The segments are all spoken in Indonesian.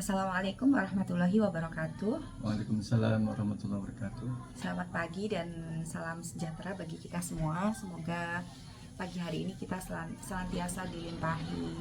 Assalamualaikum warahmatullahi wabarakatuh. Waalaikumsalam warahmatullahi wabarakatuh. Selamat pagi dan salam sejahtera bagi kita semua. Semoga pagi hari ini kita senantiasa dilimpahi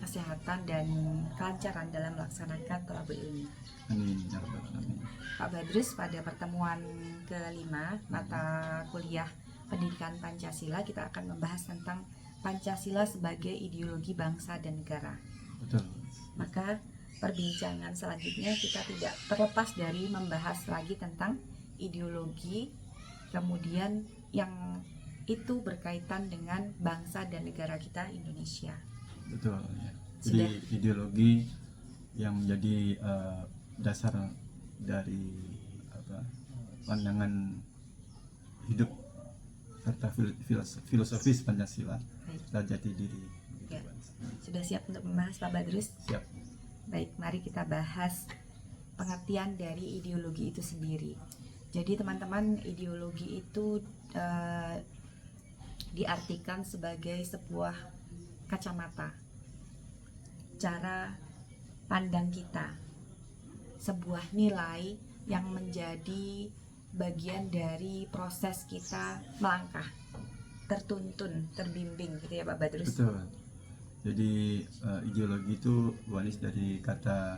kesehatan dan kelancaran dalam melaksanakan thalabul ilmi. Amin ya rabbal alamin. Pak Badrus, pada pertemuan kelima mata kuliah Pendidikan Pancasila, kita akan membahas tentang Pancasila sebagai ideologi bangsa dan negara. Betul. Maka perbincangan selanjutnya kita tidak terlepas dari membahas lagi tentang ideologi, kemudian yang itu berkaitan dengan bangsa dan negara kita, Indonesia. Betul ya. Sudah. Jadi ideologi yang menjadi dasar dari pandangan hidup serta filosofis Pancasila dan jati diri. Ya. Sudah siap untuk membahas, Pak Badrus? Siap. Baik, mari kita bahas pengertian dari ideologi itu sendiri. Jadi teman-teman, ideologi itu diartikan sebagai sebuah kacamata, cara pandang kita, sebuah nilai yang menjadi bagian dari proses kita melangkah, tertuntun, terbimbing gitu ya Pak Badrus. Betul. Jadi ideologi itu waris dari kata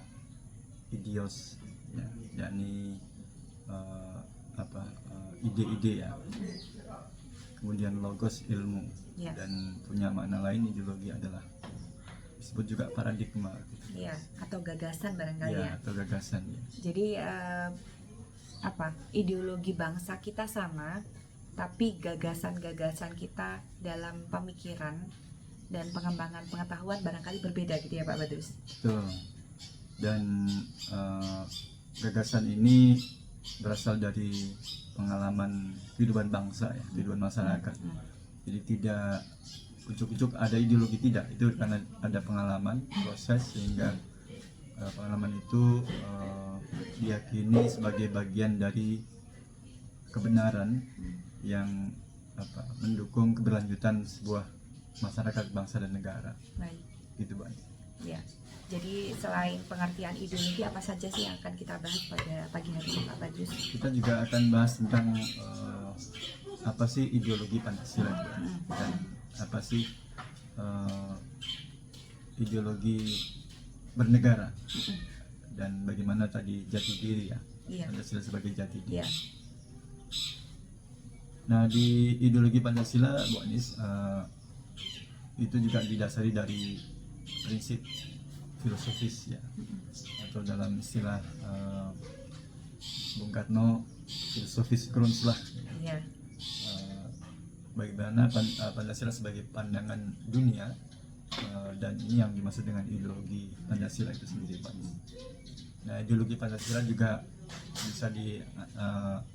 idios ya, yakni ide-ide ya. Kemudian logos ilmu Ya. dan punya makna lain ideologi adalah disebut juga paradigma gitu. Ya, atau gagasan barangkali Ya, ya. atau gagasan ya. Jadi ideologi bangsa kita sama, tapi gagasan-gagasan kita dalam pemikiran dan pengembangan pengetahuan barangkali berbeda gitu ya Pak Badrus. Betul. Dan gagasan ini berasal dari pengalaman kehidupan bangsa ya, kehidupan masyarakat. Jadi tidak ujuk-ujuk ada ideologi, tidak, itu karena ada pengalaman, proses, sehingga pengalaman itu diyakini sebagai bagian dari kebenaran yang mendukung keberlanjutan sebuah masyarakat, bangsa dan negara. Baik. Gitu, Bang. Ya. Jadi selain pengertian ideologi, apa saja sih yang akan kita bahas pada pagi hari ini Pak Badrus? Kita juga akan bahas tentang apa sih ideologi Pancasila juga, dan apa sih ideologi bernegara, dan bagaimana tadi jati diri ya, Iya. Pancasila sebagai jati diri. Iya. Nah, di ideologi Pancasila, Bu Anis, itu juga didasari dari prinsip filosofis ya, atau dalam istilah Bung Karno, filosofis grounds lah. Iya. Bagaimana Pancasila sebagai pandangan dunia, dan ini yang dimaksud dengan ideologi Pancasila itu sendiri, Pak. Nah, ideologi Pancasila juga bisa diartikan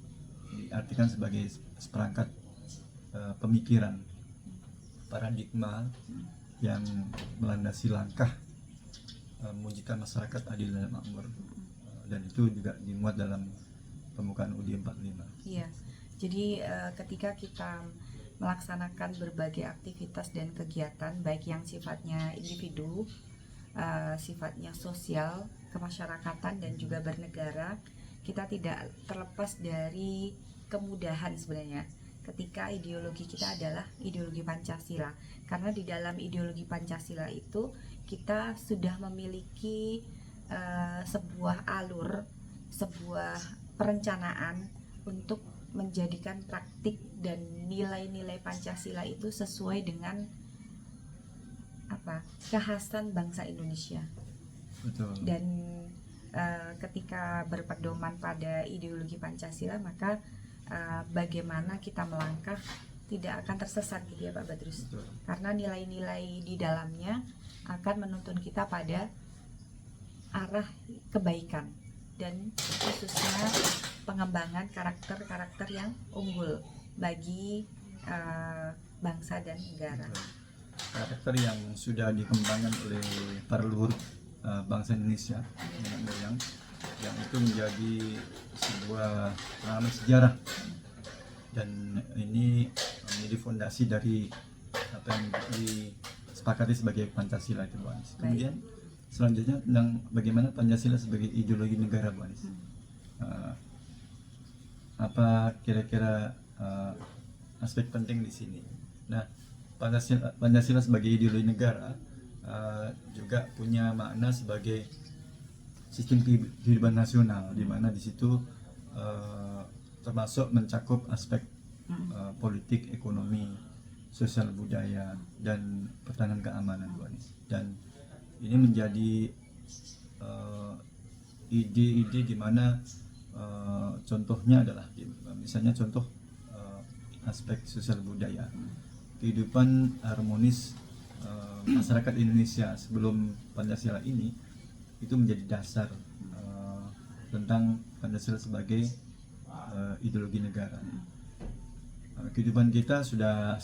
sebagai seperangkat pemikiran, paradigma yang melandasi langkah mewujudkan masyarakat adil dan makmur, dan itu juga dimuat dalam pembukaan UUD 45. Iya. Jadi ketika kita melaksanakan berbagai aktivitas dan kegiatan, baik yang sifatnya individu, sifatnya sosial, kemasyarakatan dan juga bernegara, kita tidak terlepas dari kemudahan sebenarnya ketika ideologi kita adalah ideologi Pancasila. Karena di dalam ideologi Pancasila itu kita sudah memiliki sebuah alur, sebuah perencanaan untuk menjadikan praktik dan nilai-nilai Pancasila itu sesuai dengan kekhasan bangsa Indonesia. Betul. Dan ketika berpedoman pada ideologi Pancasila, maka bagaimana kita melangkah tidak akan tersesat gitu ya Pak Badrus. Betul. Karena nilai-nilai di dalamnya akan menuntun kita pada arah kebaikan dan khususnya pengembangan karakter-karakter yang unggul bagi bangsa dan negara. Karakter yang sudah dikembangkan oleh para leluhur bangsa Indonesia yang itu menjadi sebuah pengalaman sejarah, dan ini menjadi fondasi dari apa yang disepakati sebagai Pancasila itu, Bang. Kemudian selanjutnya tentang bagaimana Pancasila sebagai ideologi negara, Bu Anis. Apa kira-kira aspek penting di sini? Nah, Pancasila sebagai ideologi negara juga punya makna sebagai sistem kehidupan nasional, di mana di situ termasuk mencakup aspek politik, ekonomi, sosial, budaya, dan pertahanan keamanan, Bu Anis. Dan ini menjadi ide-ide di mana contohnya adalah misalnya contoh aspek sosial budaya, kehidupan harmonis masyarakat Indonesia sebelum Pancasila ini itu menjadi dasar tentang Pancasila sebagai ideologi negara. Kehidupan kita sudah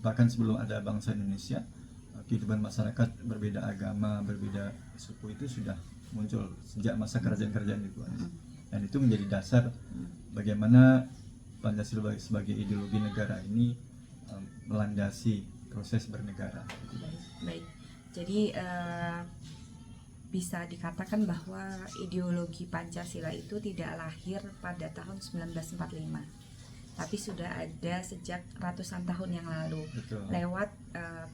bahkan sebelum ada bangsa Indonesia, kehidupan masyarakat berbeda agama, berbeda suku itu sudah muncul sejak masa kerajaan-kerajaan itu, dan itu menjadi dasar bagaimana Pancasila sebagai ideologi negara ini melandasi proses bernegara. Baik, jadi bisa dikatakan bahwa ideologi Pancasila itu tidak lahir pada tahun 1945, tapi sudah ada sejak ratusan tahun yang lalu. Betul. Lewat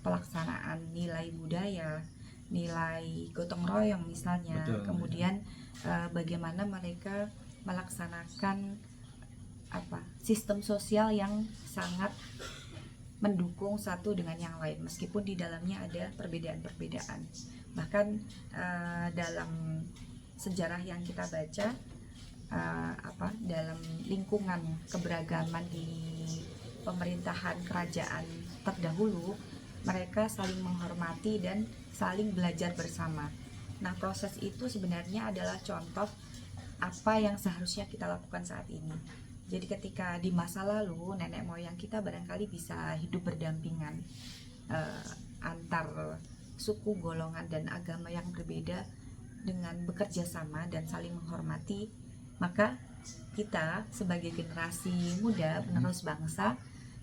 pelaksanaan nilai budaya, nilai gotong royong misalnya. Betul, kemudian bagaimana mereka melaksanakan sistem sosial yang sangat mendukung satu dengan yang lain, meskipun di dalamnya ada perbedaan-perbedaan. Bahkan dalam sejarah yang kita baca, dalam lingkungan keberagaman di pemerintahan kerajaan terdahulu, mereka saling menghormati dan saling belajar bersama. Nah, proses itu sebenarnya adalah contoh apa yang seharusnya kita lakukan saat ini. Jadi ketika di masa lalu nenek moyang kita barangkali bisa hidup berdampingan antar suku, golongan, dan agama yang berbeda dengan bekerja sama dan saling menghormati, maka kita sebagai generasi muda penerus bangsa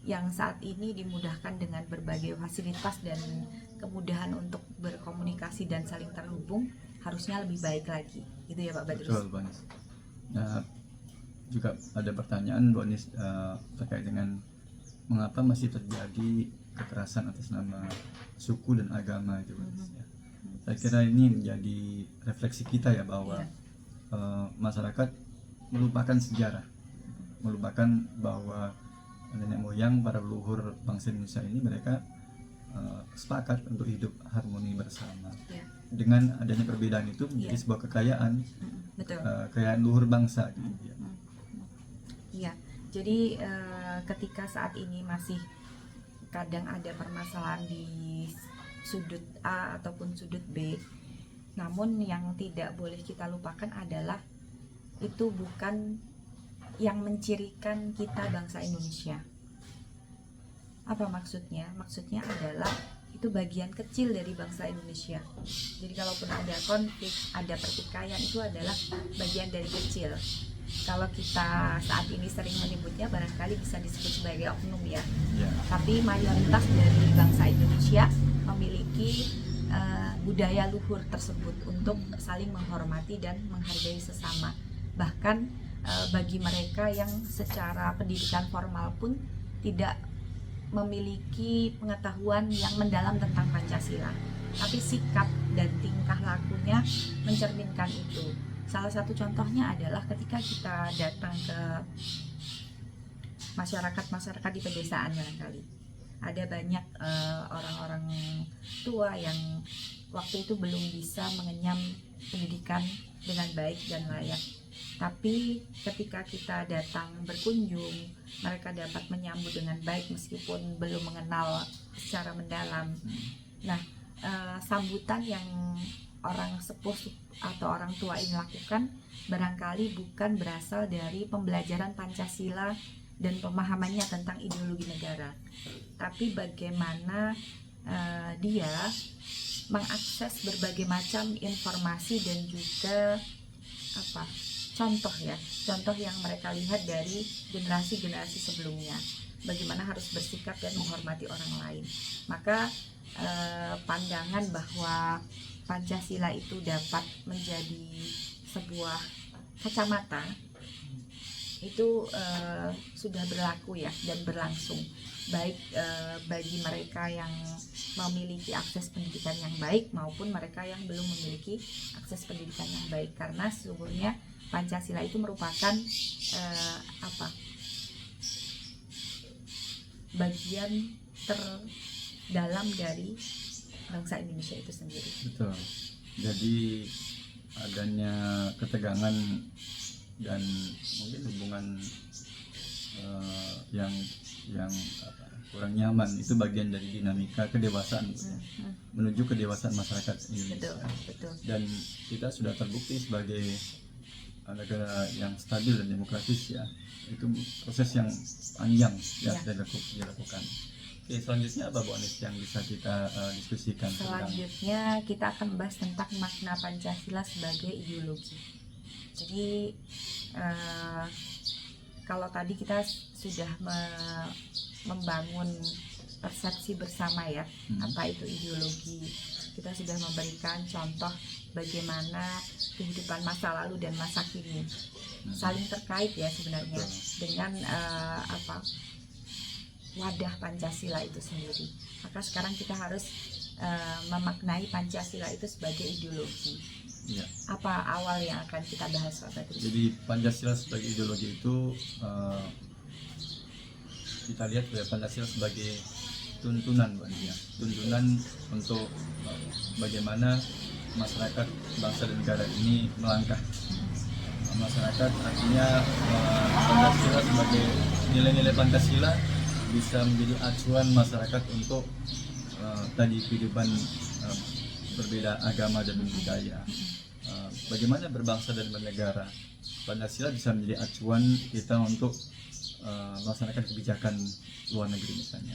yang saat ini dimudahkan dengan berbagai fasilitas dan kemudahan untuk berkomunikasi dan saling terhubung, harusnya lebih baik lagi, gitu ya Pak Badrus? Betul, Pak Anis. Nah, juga ada pertanyaan Bu Anis terkait dengan mengapa masih terjadi kekerasan atas nama suku dan agama itu, Bu Anis. Saya kira ini menjadi refleksi kita ya, bahwa masyarakat melupakan sejarah, melupakan bahwa nenek moyang para leluhur bangsa Indonesia ini mereka sepakat untuk hidup harmoni bersama. Dengan adanya perbedaan itu menjadi sebuah kekayaan, kekayaan luhur bangsa gitu ya. Iya, jadi ketika saat ini masih kadang ada permasalahan di sudut A ataupun sudut B, namun yang tidak boleh kita lupakan adalah itu bukan yang mencirikan kita bangsa Indonesia. Apa maksudnya? Maksudnya adalah itu bagian kecil dari bangsa Indonesia. Jadi kalaupun ada konflik, ada pertikaian, itu adalah bagian dari kecil. Kalau kita saat ini sering menyebutnya barangkali bisa disebut sebagai oknum ya. Tapi mayoritas dari bangsa Indonesia memiliki budaya luhur tersebut untuk saling menghormati dan menghargai sesama. Bahkan bagi mereka yang secara pendidikan formal pun tidak memiliki pengetahuan yang mendalam tentang Pancasila, tapi sikap dan tingkah lakunya mencerminkan itu. Salah satu contohnya adalah ketika kita datang ke masyarakat di pedesaan, barangkali ada banyak orang-orang tua yang waktu itu belum bisa mengenyam pendidikan dengan baik dan layak. Tapi ketika kita datang berkunjung, mereka dapat menyambut dengan baik meskipun belum mengenal secara mendalam. Nah, sambutan yang orang sepuh atau orang tua ini lakukan barangkali bukan berasal dari pembelajaran Pancasila dan pemahamannya tentang ideologi negara, tapi bagaimana dia mengakses berbagai macam informasi dan juga contoh yang mereka lihat dari generasi-generasi sebelumnya, bagaimana harus bersikap dan menghormati orang lain. Maka pandangan bahwa Pancasila itu dapat menjadi sebuah kacamata itu sudah berlaku ya dan berlangsung, baik bagi mereka yang memiliki akses pendidikan yang baik maupun mereka yang belum memiliki akses pendidikan yang baik, karena sesungguhnya Pancasila itu merupakan bagian terdalam dari bangsa Indonesia itu sendiri. Betul. Jadi adanya ketegangan dan mungkin hubungan yang kurang nyaman itu bagian dari dinamika kedewasaan menuju kedewasaan masyarakat Indonesia. Betul. Dan kita sudah terbukti sebagai negara yang stabil dan demokratis ya, itu proses yang panjang yang dilakukan. Oke, selanjutnya apa Bu Anis yang bisa kita diskusikan? Selanjutnya kita akan membahas tentang makna Pancasila sebagai ideologi. Jadi kalau tadi kita sudah membangun persepsi bersama ya, apa itu ideologi. Kita sudah memberikan contoh bagaimana kehidupan masa lalu dan masa kini saling terkait ya sebenarnya dengan wadah Pancasila itu sendiri. Maka sekarang kita harus memaknai Pancasila itu sebagai ideologi. Ya. Apa awal yang akan kita bahas Pak Badrus? Jadi Pancasila sebagai ideologi itu kita lihat ya, Pancasila sebagai tuntunan ya. Tuntunan untuk bagaimana masyarakat bangsa dan negara ini melangkah. Masyarakat artinya Pancasila sebagai nilai-nilai Pancasila bisa menjadi acuan masyarakat untuk tadi kehidupan berbeda agama dan budaya. Bagaimana berbangsa dan bernegara. Pancasila bisa menjadi acuan kita untuk melaksanakan kebijakan luar negeri misalnya.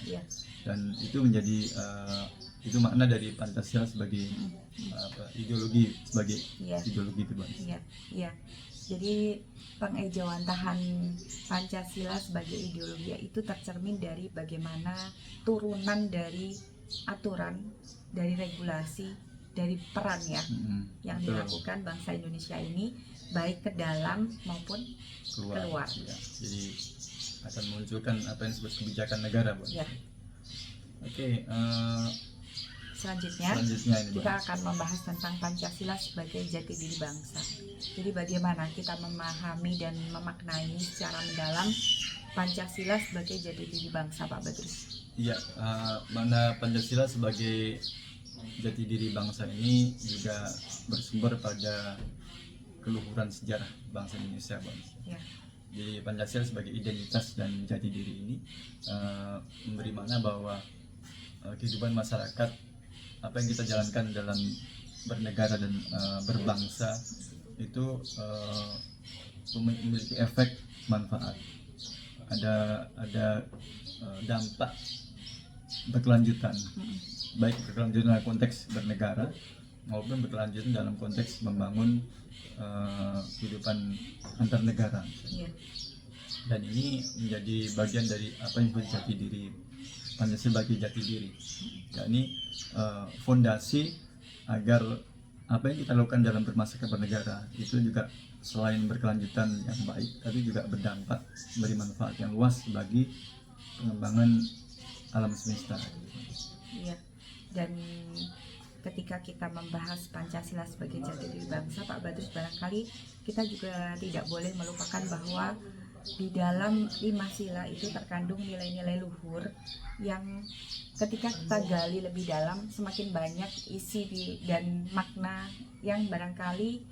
Dan itu menjadi itu makna dari Pancasila sebagai ideologi ideologi itu Bang. Iya. Jadi pengejawantahan Pancasila sebagai ideologi itu tercermin dari bagaimana turunan dari aturan, dari regulasi, dari peran ya yang dilakukan bangsa Indonesia ini baik ke dalam maupun keluar. Ya. Jadi akan memunculkan apa yang disebut kebijakan negara, Bu. Ya. Oke, selanjutnya ini, kita akan membahas tentang Pancasila sebagai jati diri bangsa. Jadi bagaimana kita memahami dan memaknai secara mendalam Pancasila sebagai jati diri bangsa, Pak Badrus? Iya, mana Pancasila sebagai jati diri bangsa ini juga bersumber pada keluhuran sejarah bangsa Indonesia, Bang. Ya. Jadi Pancasila sebagai identitas dan jati diri ini memberi makna bahwa kehidupan masyarakat, apa yang kita jalankan dalam bernegara dan berbangsa itu memiliki efek manfaat, ada dampak berkelanjutan, baik berkelanjutan dalam konteks bernegara maupun berkelanjutan dalam konteks membangun kehidupan antar negara. Dan ini menjadi bagian dari apa yang disebut jati diri Pancasila sebagai jati diri, yakni fondasi agar apa yang kita lakukan dalam bermasyarakat bernegara itu juga selain berkelanjutan yang baik, tapi juga berdampak, memberi manfaat yang luas bagi pengembangan alam semesta. Iya. Dan ketika kita membahas Pancasila sebagai jati diri bangsa, Pak Badrus, barangkali kita juga tidak boleh melupakan bahwa di dalam 5 sila itu terkandung nilai-nilai luhur yang ketika kita gali lebih dalam semakin banyak isi dan makna yang barangkali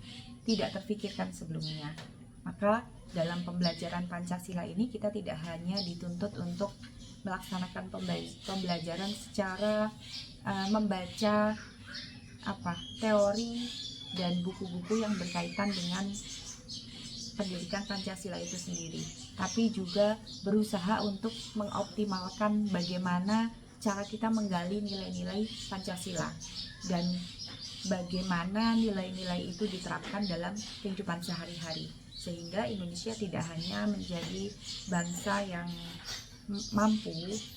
tidak terfikirkan sebelumnya. Maka dalam pembelajaran Pancasila ini kita tidak hanya dituntut untuk melaksanakan pembelajaran secara membaca teori dan buku-buku yang berkaitan dengan pendidikan Pancasila itu sendiri, tapi juga berusaha untuk mengoptimalkan bagaimana cara kita menggali nilai-nilai Pancasila dan bagaimana nilai-nilai itu diterapkan dalam kehidupan sehari-hari, sehingga Indonesia tidak hanya menjadi bangsa yang mampu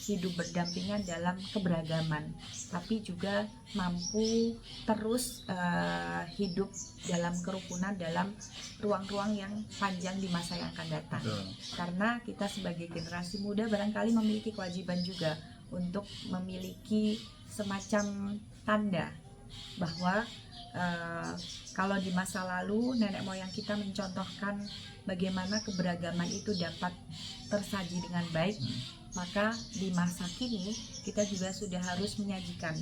hidup berdampingan dalam keberagaman, tapi juga mampu terus hidup dalam kerukunan dalam ruang-ruang yang panjang di masa yang akan datang. Betul. Karena kita sebagai generasi muda barangkali memiliki kewajiban juga untuk memiliki semacam tanda bahwa kalau di masa lalu nenek moyang kita mencontohkan bagaimana keberagaman itu dapat tersaji dengan baik, maka di masa kini kita juga sudah harus menyajikan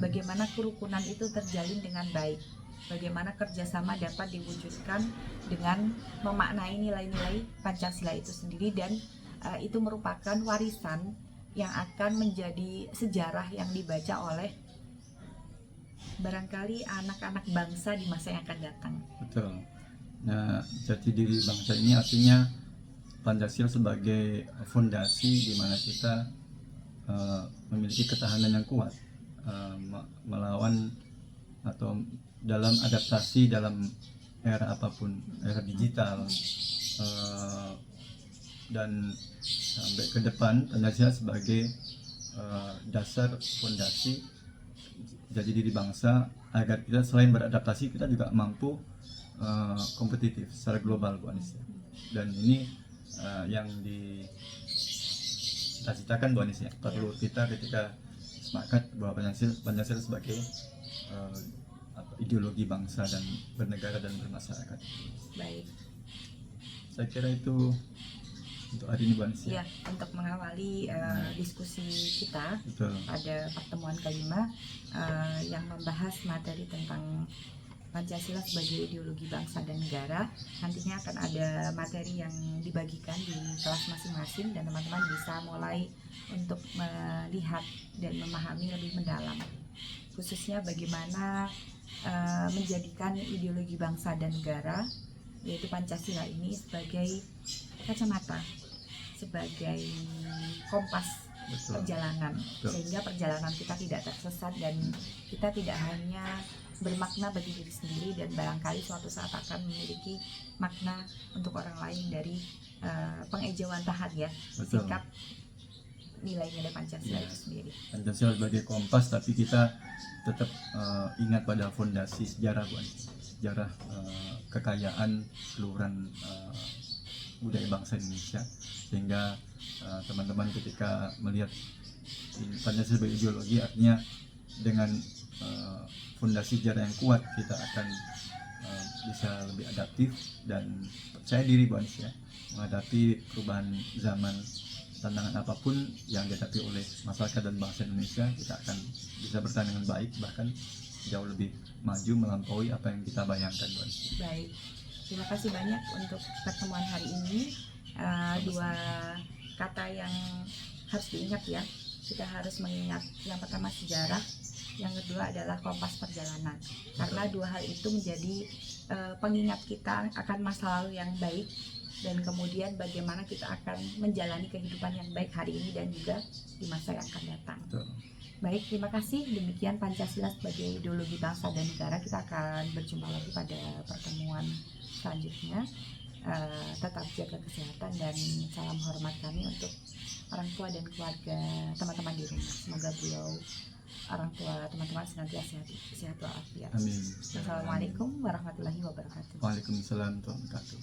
bagaimana kerukunan itu terjalin dengan baik, bagaimana kerjasama dapat diwujudkan dengan memaknai nilai-nilai Pancasila itu sendiri, dan itu merupakan warisan yang akan menjadi sejarah yang dibaca oleh barangkali anak-anak bangsa di masa yang akan datang. Betul. Nah, jati diri bangsa ini artinya Pancasila sebagai fondasi di mana kita memiliki ketahanan yang kuat melawan atau dalam adaptasi dalam era apapun, era digital, dan sampai ke depan Pancasila sebagai dasar fondasi jadi diri bangsa agar kita selain beradaptasi kita juga mampu kompetitif secara global, Bu Anis. Dan ini yang dicita-citakan, Bu Anis, ya. Perlu kita ketika sepakat bahwa Pancasila sebagai ideologi bangsa dan bernegara dan bermasyarakat. Baik. Saya kira itu untuk hari ini, Bu Anis. Ya, untuk mengawali diskusi kita Betul. pada pertemuan kelima yang membahas materi tentang Pancasila sebagai ideologi bangsa dan negara. Nantinya akan ada materi yang dibagikan di kelas masing-masing dan teman-teman bisa mulai untuk melihat dan memahami lebih mendalam, khususnya bagaimana menjadikan ideologi bangsa dan negara, yaitu Pancasila ini sebagai kacamata, sebagai kompas Betul. perjalanan, Betul. sehingga perjalanan kita tidak tersesat dan kita tidak hanya bermakna bagi diri sendiri dan barangkali suatu saat akan memiliki makna untuk orang lain dari pengejawantahan, ya. Betul. Sikap nilai-nilai Pancasila Ya. itu sendiri. Pancasila sebagai kompas, tapi kita tetap ingat pada fondasi sejarah, Bu Anis. Sejarah kekayaan keluhuran budaya bangsa Indonesia, sehingga teman-teman ketika melihat Pancasila sebagai ideologi, artinya dengan fondasi sejarah yang kuat kita akan bisa lebih adaptif dan percaya diri, Bu Anis, ya, menghadapi perubahan zaman. Tantangan apapun yang dihadapi oleh masyarakat dan bangsa Indonesia, kita akan bisa bertahan dengan baik, bahkan jauh lebih maju melampaui apa yang kita bayangkan, Bu Anis. Baik, terima kasih banyak untuk pertemuan hari ini. Dua kata yang harus diingat, ya. Kita harus mengingat yang pertama sejarah, yang kedua adalah kompas perjalanan. Karena dua hal itu menjadi pengingat kita akan masa lalu yang baik, dan kemudian bagaimana kita akan menjalani kehidupan yang baik hari ini dan juga di masa yang akan datang. Betul. Baik, terima kasih. Demikian Pancasila sebagai ideologi bangsa dan negara. Kita akan berjumpa lagi pada pertemuan selanjutnya. Tetap jaga kesehatan dan salam hormat kami untuk orang tua dan keluarga teman-teman di rumah. Semoga beliau, orang tua teman-teman, senantiasa sehat walafiat. Amin. Assalamualaikum warahmatullahi wabarakatuh. Waalaikumsalam warahmatullahi wabarakatuh.